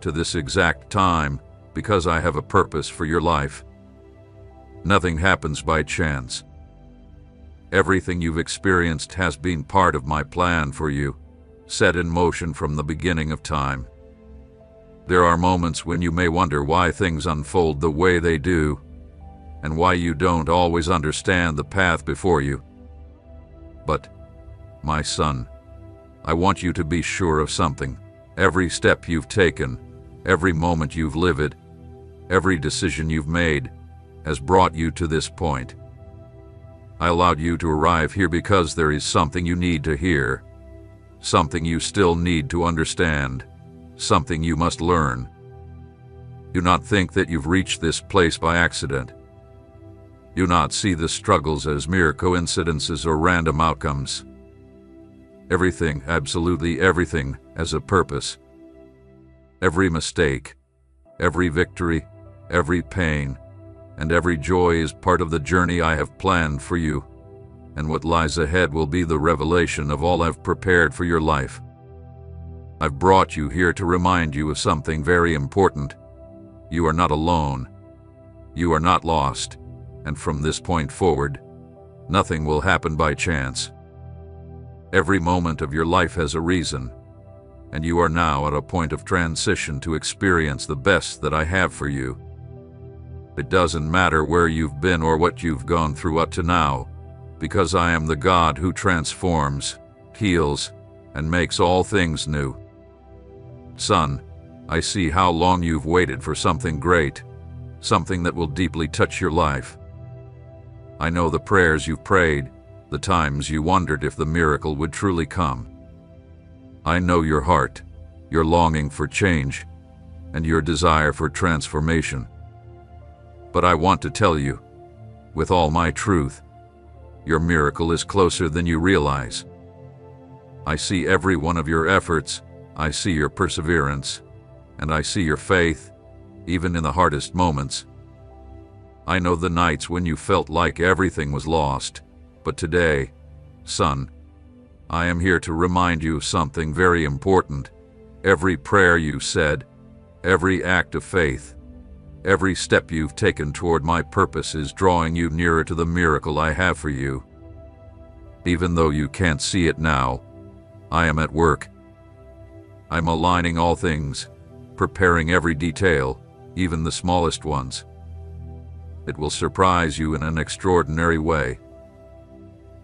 to this exact time, because I have a purpose for your life. Nothing happens by chance. Everything you've experienced has been part of my plan for you, set in motion from the beginning of time. There are moments when you may wonder why things unfold the way they do, and why you don't always understand the path before you. But, my son, I want you to be sure of something. Every step you've taken, every moment you've lived, every decision you've made, has brought you to this point. I allowed you to arrive here because there is something you need to hear, something you still need to understand, something you must learn. Do not think that you've reached this place by accident. Do not see the struggles as mere coincidences or random outcomes. Everything, absolutely everything, has a purpose. Every mistake, every victory, every pain, and every joy is part of the journey I have planned for you, and what lies ahead will be the revelation of all I've prepared for your life. I've brought you here to remind you of something very important. You are not alone. You are not lost, and from this point forward, nothing will happen by chance. Every moment of your life has a reason, and you are now at a point of transition to experience the best that I have for you. It doesn't matter where you've been or what you've gone through up to now, because I am the God who transforms, heals, and makes all things new. Son, I see how long you've waited for something great, something that will deeply touch your life. I know the prayers you've prayed, the times you wondered if the miracle would truly come. I know your heart, your longing for change, and your desire for transformation. But I want to tell you, with all my truth, your miracle is closer than you realize. I see every one of your efforts, I see your perseverance, and I see your faith, even in the hardest moments. I know the nights when you felt like everything was lost, but today, son, I am here to remind you of something very important. Every prayer you said, every act of faith, every step you've taken toward my purpose is drawing you nearer to the miracle I have for you. Even though you can't see it now, I am at work. I'm aligning all things, preparing every detail, even the smallest ones. It will surprise you in an extraordinary way.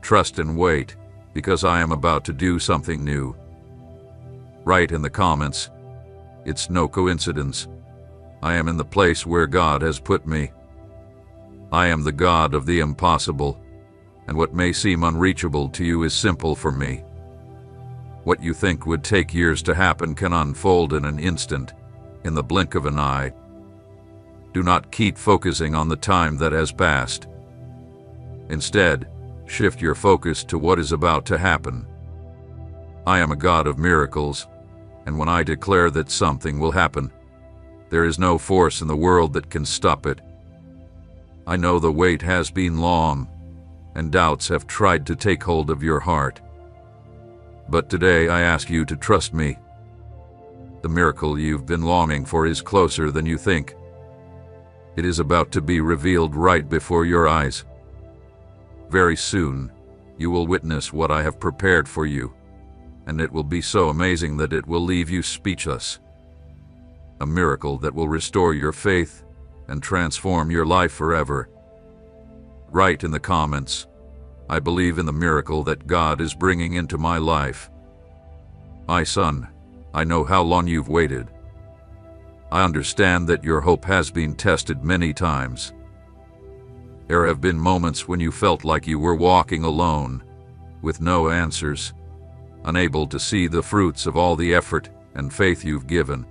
Trust and wait, because I am about to do something new. Write in the comments, it's no coincidence. I am in the place where God has put me. I am the God of the impossible, and what may seem unreachable to you is simple for me. What you think would take years to happen can unfold in an instant, in the blink of an eye. Do not keep focusing on the time that has passed. Instead, shift your focus to what is about to happen. I am a God of miracles, and when I declare that something will happen, there is no force in the world that can stop it. I know the wait has been long, and doubts have tried to take hold of your heart. But today I ask you to trust me. The miracle you've been longing for is closer than you think. It is about to be revealed right before your eyes. Very soon, you will witness what I have prepared for you, and it will be so amazing that it will leave you speechless. A miracle that will restore your faith and transform your life forever. Write in the comments, I believe in the miracle that God is bringing into my life. My son, I know how long you've waited. I understand that your hope has been tested many times. There have been moments when you felt like you were walking alone, with no answers, unable to see the fruits of all the effort and faith you've given.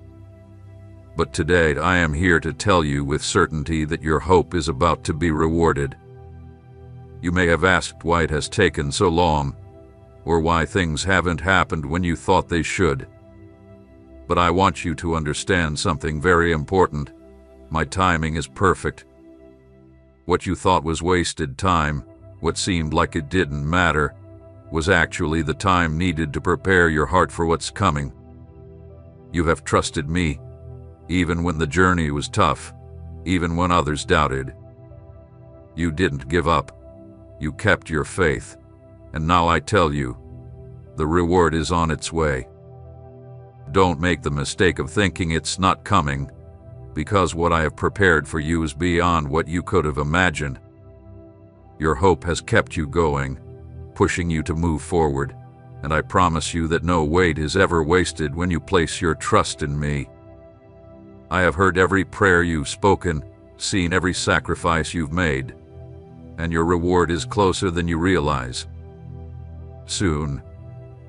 But today I am here to tell you with certainty that your hope is about to be rewarded. You may have asked why it has taken so long, or why things haven't happened when you thought they should. But I want you to understand something very important. My timing is perfect. What you thought was wasted time, what seemed like it didn't matter, was actually the time needed to prepare your heart for what's coming. You have trusted me, even when the journey was tough, even when others doubted. You didn't give up. You kept your faith. And now I tell you, the reward is on its way. Don't make the mistake of thinking it's not coming, because what I have prepared for you is beyond what you could have imagined. Your hope has kept you going, pushing you to move forward, and I promise you that no wait is ever wasted when you place your trust in me. I have heard every prayer you've spoken, seen every sacrifice you've made, and your reward is closer than you realize. Soon,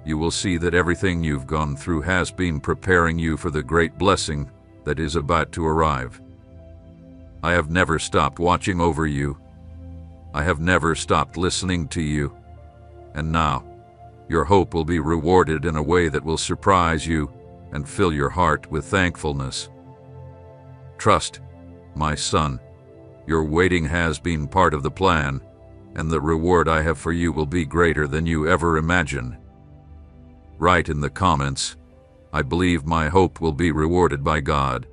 you will see that everything you've gone through has been preparing you for the great blessing that is about to arrive. I have never stopped watching over you, I have never stopped listening to you. And now, your hope will be rewarded in a way that will surprise you and fill your heart with thankfulness. Trust, my son. Your waiting has been part of the plan, and the reward I have for you will be greater than you ever imagined. Write in the comments, I believe my hope will be rewarded by God.